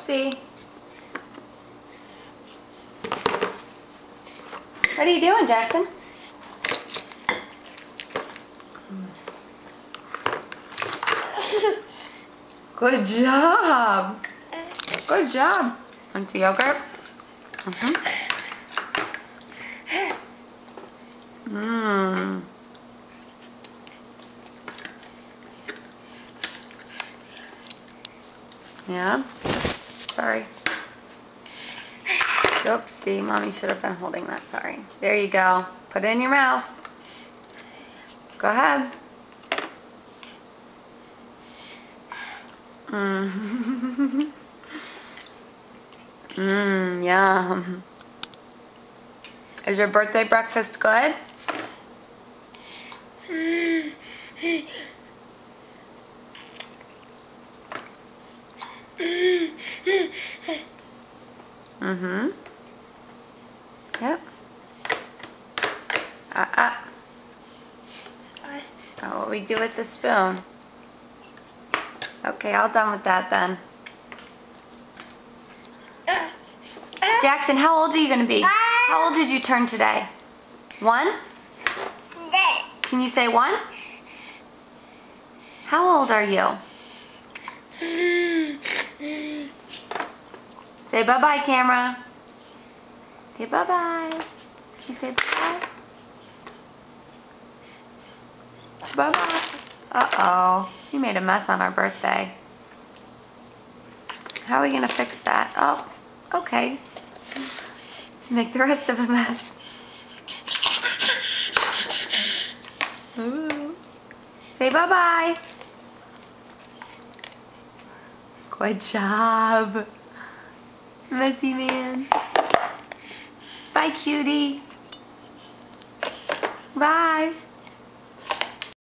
Oopsie. What are you doing, Jackson? Good job. Good job. Want the yogurt? Mmm. Yeah. Sorry. Oopsie, Mommy should have been holding that. Sorry. There you go. Put it in your mouth. Go ahead. Mmm. Mmm, yum. Is your birthday breakfast good? Mm-hmm. Yep. Oh, what we do with the spoon. Okay, all done with that then. Jackson, how old are you going to be? How old did you turn today? 1? Can you say 1? How old are you? Say bye-bye, camera. Say bye-bye. Can you say bye-bye? Bye-bye. Uh-oh. You made a mess on our birthday. How are we going to fix that? Oh, okay. To make the rest of a mess. Ooh. Say bye-bye. Good job. Messy man. Bye, cutie. Bye.